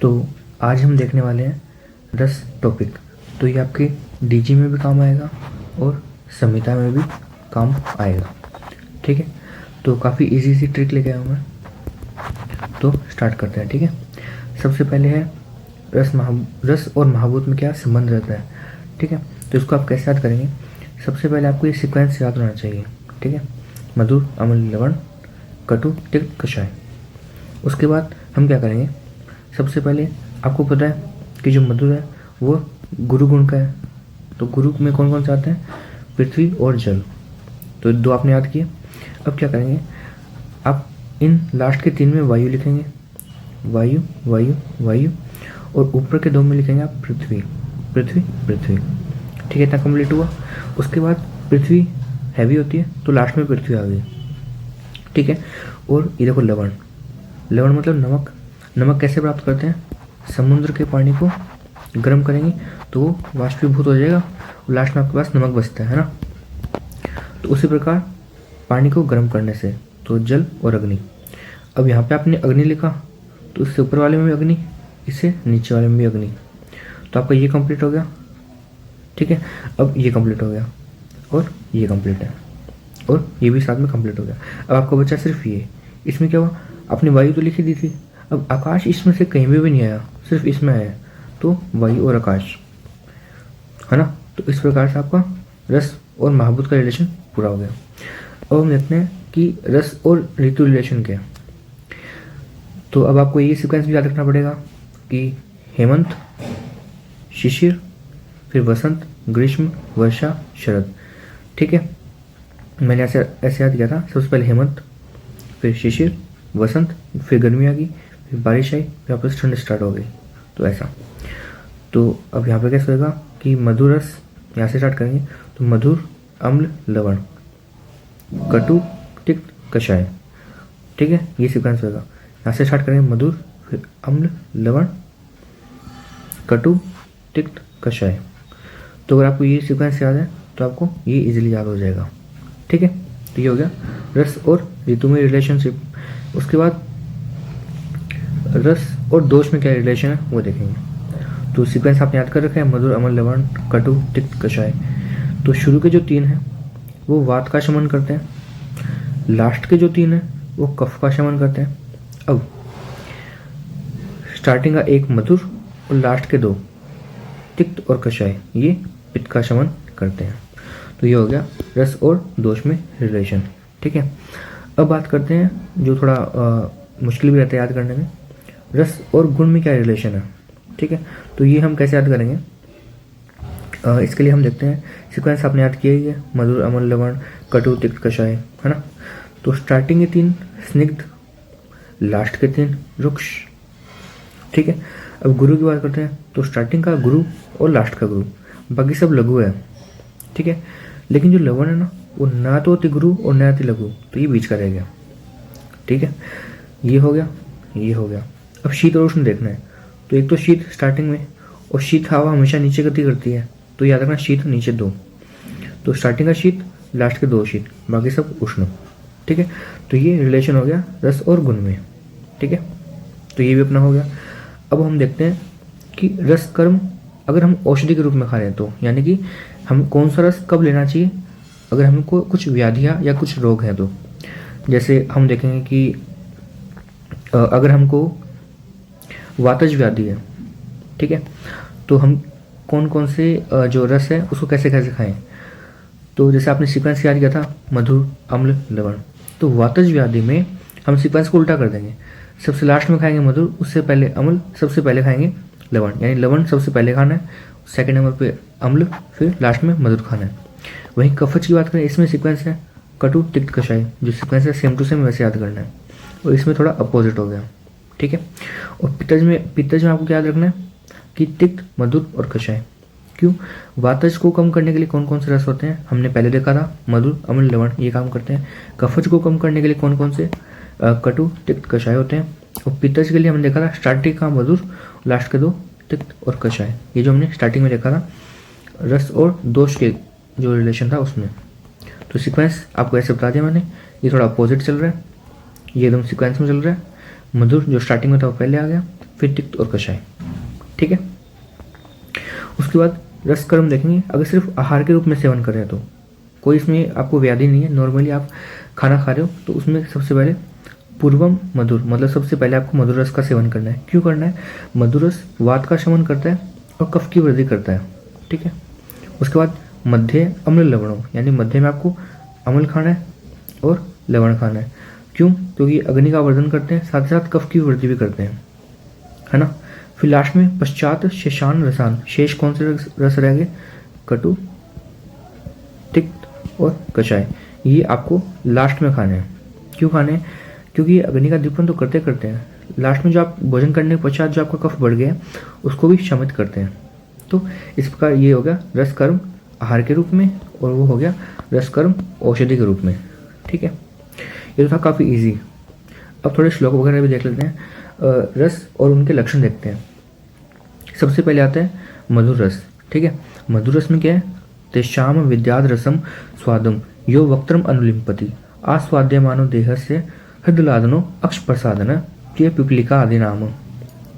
तो आज हम देखने वाले हैं रस टॉपिक। तो ये आपके डीजी में भी काम आएगा और संहिता में भी काम आएगा। ठीक है, तो काफ़ी इजी सी ट्रिक लेके आया हूँ मैं। तो स्टार्ट करते हैं। ठीक है, सबसे पहले है रस और महाभूत में क्या संबंध रहता है। ठीक है, तो इसको आप कैसे याद करेंगे। सबसे पहले आपको ये सीक्वेंस याद होना चाहिए। ठीक है, मधुर, अम्ल, लवण, कटु, तिक्त, कषाय। उसके बाद हम क्या करेंगे, सबसे पहले आपको पता है कि जो मधुर है वो गुरु गुण का है। तो गुरु में कौन कौन से आते हैं, पृथ्वी और जल। तो दो आपने याद किए। अब क्या करेंगे, आप इन लास्ट के तीन में वायु लिखेंगे, वायु वायु वायु, और ऊपर के दो में लिखेंगे आप पृथ्वी पृथ्वी पृथ्वी। ठीक है, इतना कंप्लीट हुआ। उसके बाद पृथ्वी हैवी होती है तो लास्ट में पृथ्वी आ गई। ठीक है, और ये देखो लवण, लवण मतलब नमक। नमक कैसे प्राप्त करते हैं, समुद्र के पानी को गर्म करेंगे तो वो वाष्पीभूत हो जाएगा और लास्ट में आपके पास नमक बचता है ना। तो उसी प्रकार पानी को गर्म करने से, तो जल और अग्नि। अब यहाँ पे आपने अग्नि लिखा तो इससे ऊपर वाले में भी अग्नि, इससे नीचे वाले में भी अग्नि। तो आपका ये कंप्लीट हो गया। ठीक है, अब ये कंप्लीट हो गया और ये कंप्लीट है और ये भी साथ में कंप्लीट हो गया। अब आपको बचा सिर्फ ये। इसमें क्या हुआ, आपने वायु तो लिखी दी थी, अब आकाश इसमें से कहीं भी नहीं आया, सिर्फ इसमें आया। तो वायु और आकाश है ना। तो इस प्रकार से आपका रस और महाभूत का रिलेशन पूरा हो गया। अब हम देखते हैं कि रस और ऋतु रिलेशन क्या है। तो अब आपको ये सीक्वेंस भी याद रखना पड़ेगा कि हेमंत, शिशिर, फिर वसंत, ग्रीष्म, वर्षा, शरद। ठीक है, मैंने ऐसे याद किया था। सबसे पहले हेमंत, फिर शिशिर, वसंत, फिर गर्मी आ गई, फिर बारिश आई, फिर वापस ठंड स्टार्ट हो गई। तो ऐसा। तो अब यहाँ पे कैसे होगा कि मधुर रस, यहाँ से स्टार्ट करेंगे तो मधुर, अम्ल, लवण, कटु, तिक्त, कषाय। ठीक है, ये सीक्वेंस होगा। यहाँ से स्टार्ट करेंगे मधुर, फिर अम्ल, लवण, कटु, तिक्त, कषाय। तो अगर आपको ये सीक्वेंस याद है तो आपको ये इजीली याद हो जाएगा। ठीक है, तो ये हो गया रस और ऋतु में रिलेशनशिप। उसके बाद रस और दोष में क्या रिलेशन है वो देखेंगे। तो सीक्वेंस आपने याद कर रखा है, मधुर, अम्ल, लवण, कटु, तिक्त, कषाय। तो शुरू के जो तीन हैं वो वात का शमन करते हैं, लास्ट के जो तीन हैं वो कफ का शमन करते हैं। अब स्टार्टिंग का एक मधुर और लास्ट के दो तिक्त और कषाय, ये पित्त का शमन करते हैं। तो ये हो गया रस और दोष में रिलेशन। ठीक है, अब बात करते हैं जो थोड़ा मुश्किल भी रहता है याद करने में, रस और गुण में क्या रिलेशन है। ठीक है, तो ये हम कैसे याद करेंगे, इसके लिए हम देखते हैं सीक्वेंस आपने याद किया ही है, मधुर, अम्ल, लवण, कटु, तिक्त, कषाय, है ना। तो स्टार्टिंग के तीन स्निग्ध, लास्ट के तीन रुक्ष। ठीक है, अब गुरु की बात करते हैं तो स्टार्टिंग का गुरु और लास्ट का गुरु, बाकी सब लघु है। ठीक है, लेकिन जो लवण है ना वो ना तो अति गुरु और ना अति लघु, तो ये बीच का रह गया। ठीक है, ये हो गया, ये हो गया। अब शीत और उष्ण देखना है। तो एक तो शीत स्टार्टिंग में, और शीत हवा हमेशा नीचे गति करती है, तो याद रखना शीत नीचे दो। तो स्टार्टिंग का शीत, लास्ट के दो शीत, बाकी सब उष्ण। ठीक है, तो ये रिलेशन हो गया रस और गुण में। ठीक है, तो ये भी अपना हो गया। अब हम देखते हैं कि रस कर्म अगर हम औषधि के रूप में खा रहे हैं तो, यानी कि हम कौन सा रस कब लेना चाहिए अगर हमको कुछ व्याधियाँ या कुछ रोग हैं तो। जैसे हम देखेंगे कि अगर हमको वातज व्याधि है, ठीक है, तो हम कौन कौन से जो रस है उसको कैसे कैसे खाएं। तो जैसे आपने सीक्वेंस याद किया था, मधुर, अम्ल, लवण। तो वातज व्याधि में हम सीक्वेंस को उल्टा कर देंगे, सबसे लास्ट में खाएंगे मधुर, उससे पहले अम्ल, सबसे पहले खाएंगे लवण। यानी लवण सबसे पहले खाना है, सेकेंड नंबर पे अम्ल, फिर लास्ट में मधुर खाना है। वहीं कफज की बात करें, इसमें सीक्वेंस है कटु, तिक्त, कषाय। जो सीक्वेंस है सेम टू सेम वैसे याद करना है, और इसमें थोड़ा अपोजिट हो गया। ठीक है, और पित्तज में आपको क्या याद रखना है कि तिक्त, मधुर और कषाय। क्यों, वातज को कम करने के लिए कौन कौन से रस होते हैं हमने पहले देखा था, मधुर, अम्ल, लवण, ये काम करते हैं। कफज को कम करने के लिए कौन कौन से कटु, तिक्त, कषाय होते हैं। और पित्तज के लिए हमने देखा था स्टार्टिंग का मधुर, लास्ट के दो तिक्त और कषाय। ये जो हमने स्टार्टिंग में देखा था रस और दोष के जो रिलेशन था उसमें। तो सीक्वेंस आपको ऐसे बता दिया मैंने, ये थोड़ा अपोजिट चल रहा है, ये एकदम सीक्वेंस में चल रहा है। मधुर जो स्टार्टिंग में था वो पहले आ गया, फिर तिक्त और कषाय। ठीक है, उसके बाद रस कर्म देखेंगे। अगर सिर्फ आहार के रूप में सेवन कर रहे हैं तो कोई इसमें आपको व्याधि नहीं है, नॉर्मली आप खाना खा रहे हो तो उसमें सबसे पहले पूर्वम मधुर, मतलब सबसे पहले आपको मधुर रस का सेवन करना है। क्यों करना है? मधुर रस वात का शमन करता है और कफ की वृद्धि करता है। ठीक है, उसके बाद मध्य अम्ल लवणों, यानी मध्य में आपको अम्ल खाना है और लवण खाना है। क्यों? क्योंकि अग्नि का वर्धन करते हैं, साथ ही साथ कफ की वृद्धि भी करते हैं, है ना। फिर लास्ट में पश्चात शेषान रसान, शेष कौन से रस रह गए? कटु, तिक्त और कषाय। ये आपको लास्ट में खाने हैं। क्यों खाने हैं? क्योंकि अग्नि का दीपन तो करते करते हैं, लास्ट में जो आप भोजन करने के पश्चात जो आपका कफ बढ़ गया उसको भी शमित करते हैं। तो इस प्रकार ये हो गया रस कर्म आहार के रूप में, और वो हो गया रस कर्म औषधि के रूप में। ठीक है, ये तो था काफ़ी इजी। अब थोड़े श्लोक वगैरह भी देख लेते हैं, रस और उनके लक्षण देखते हैं। सबसे पहले आता है मधुर रस। ठीक है, मधुर रस में क्या है? तेषाम विद्याद रसम स्वादम यो वक्त्रम अनुलिम्पति आस्वाद्यमानो देह से हृदलादनो अक्ष प्रसादन प्रिय पिपलिका आदि नाम।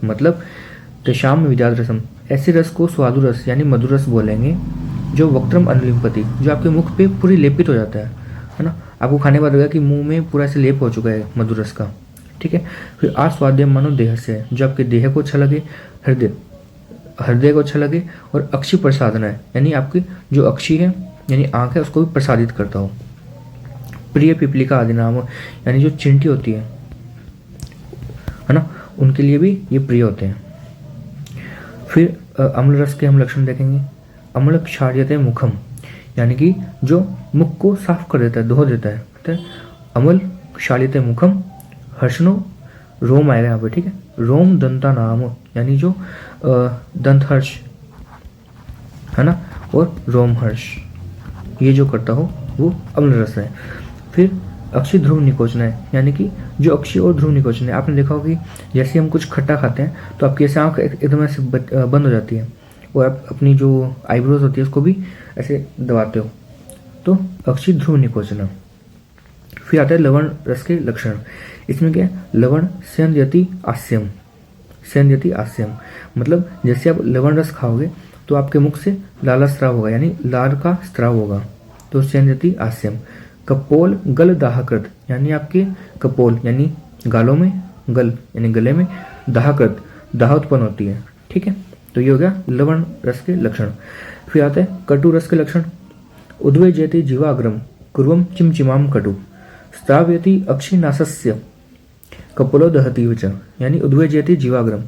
मतलब तेषाम विद्याद रसम, ऐसे रस को स्वादु रस यानी मधुर रस बोलेंगे जो वक्त्रम अनुलिम्पति, जो आपके मुख पे पूरी लेपित हो जाता है ना। आपको खाने के बाद लगा कि मुंह में पूरा से लेप हो चुका है मधुर रस का। ठीक है, फिर आस्वाद्यमानो देह से, जो आपके देह को अच्छा लगे, हृदय को अच्छा लगे, और अक्षी प्रसादन है, यानी आपकी जो अक्षी है यानी आंख है उसको भी प्रसादित करता हो। प्रिय पिपलिका आदि नाम, यानी जो चिंटी होती है ना, उनके लिए भी ये प्रिय होते हैं। फिर अम्ल रस के हम लक्षण देखेंगे। अम्ल क्षार्यते मुखम, यानी कि जो मुख को साफ कर देता है, धो देता है। तो अम्ल क्षार्यते मुखम, हर्षणो रोम आएगा यहाँ पे। ठीक है, रोम दंता नाम, यानी जो दंत हर्ष है ना, और रोम हर्ष ये जो करता हो वो अम्ल रस है। फिर अक्षी ध्रुव निकोचन है, यानी कि जो अक्षी और ध्रुव निकोचन है, आपने देखा होगा कि जैसे हम कुछ खट्टा खाते हैं तो आपकी ऐसे आँख एकदम ऐसे बंद हो जाती है, और आप अपनी जो आईब्रोज होती है उसको भी ऐसे दबाते हो, तो अक्षी ध्रुव निकोचन। फिर आता है लवण रस के लक्षण। इसमें क्या है? लवण सेंद्यति आस्यम, सेंद्यति आस्यम, मतलब जैसे आप लवण रस खाओगे तो आपके मुख से लाला स्राव होगा, यानी लार का स्राव होगा, तो सेंद्यति आस्यम। कपोल गल दाहकृत, यानी आपके कपोल यानी गालों में, गल यानी गले में दाहकृत, दाह उत्पन्न होती है। ठीक है, तो ये हो गया लवण रस के लक्षण। फिर आता है कटु रस के लक्षण। उद्वेजयति जीवाग्रम कुर्वम चिमचिमाम कटु स्त्राव्यति अक्षिनासस्य कपोलो दहति विच, यानी उद्वेजयति जीवाग्रम,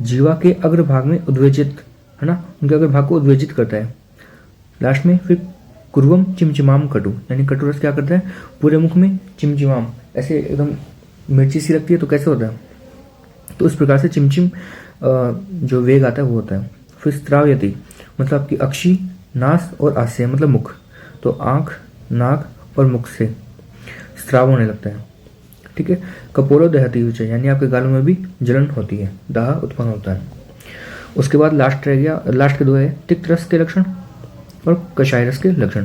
जीवा के अग्र भाग में उद्वेजित है ना, उनके अग्र भाग को उद्वेजित करता है। लास्ट में फिर कुर्वम चिमचिमाम कटु, यानी कटु रस क्या करता है? पूरे मुख में चिमचिमाम, ऐसे एकदम मिर्ची सी लगती है तो कैसे होता है, तो उस प्रकार से चिमचिम जो वेग आता है वो होता है। फिर स्त्राव्यति, मतलब आपकी अक्षी, नास और आस्य, मतलब मुख, तो आँख, नाक और मुख से स्त्राव होने लगता है। ठीक है, कपोलो दहती हुई, यानी आपके गालों में भी जलन होती है, दाह उत्पन्न होता है। उसके बाद लास्ट रह गया, लास्ट के दो है तिक्त रस के लक्षण और कषाय रस के लक्षण।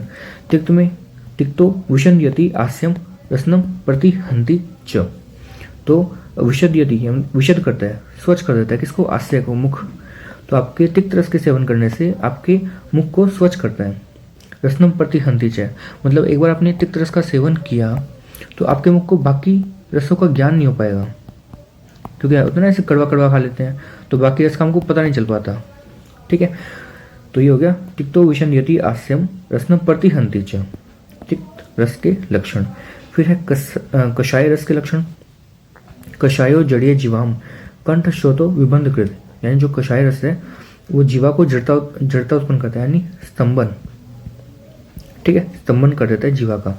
तिक्त में तिक्तो विषंद्यति आस्यम रसनम प्रतिहंति च, तो विषद्यति विशद करता है, स्वच्छ कर देता है, किसको? आस्य को, मुख। तो आपके तिक्त रस के सेवन करने से आपके मुख को स्वच्छ करता है। रसनम प्रतिहंति च, मतलब एक बार आपने तिक्त रस का सेवन किया तो आपके मुख को बाकी रसों का ज्ञान नहीं हो पाएगा, क्योंकि होता है ना ऐसे कड़वा कड़वा खा लेते हैं तो बाकी रस का हमको पता नहीं चल पाता। ठीक है, तो ये हो गया तिक्तो विषंद्यति आस्यम रसनम प्रतिहंति च, तिक्त रस के लक्षण। फिर है कषाय रस के लक्षण। कषायो जड़ीय जीवाम कंठ श्रोतो विबंध कृत, यानी जो कषाय रस है वो जीवा को जड़ता उत्पन्न करता है, यानी स्तंभन। ठीक है, स्तंभन कर देता है जीवा का।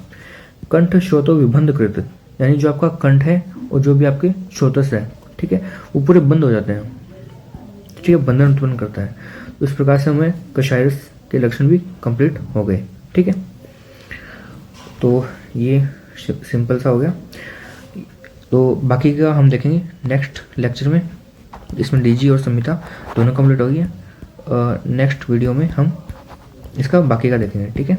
कंठ श्रोतो विबंध कृत, यानी जो आपका कंठ है और जो भी आपके श्रोतस है, ठीक है, वो पूरे बंद हो जाते हैं। ठीक है, बंधन उत्पन्न करता है। तो इस प्रकार से हमें कषाय रस के लक्षण भी कंप्लीट हो गए। ठीक है, तो ये सिंपल सा हो गया। तो बाकी का हम देखेंगे नेक्स्ट लेक्चर में। इसमें डीजी और संहिता दोनों कंप्लीट हो गई है। नेक्स्ट वीडियो में हम इसका बाकी का देखेंगे। ठीक है।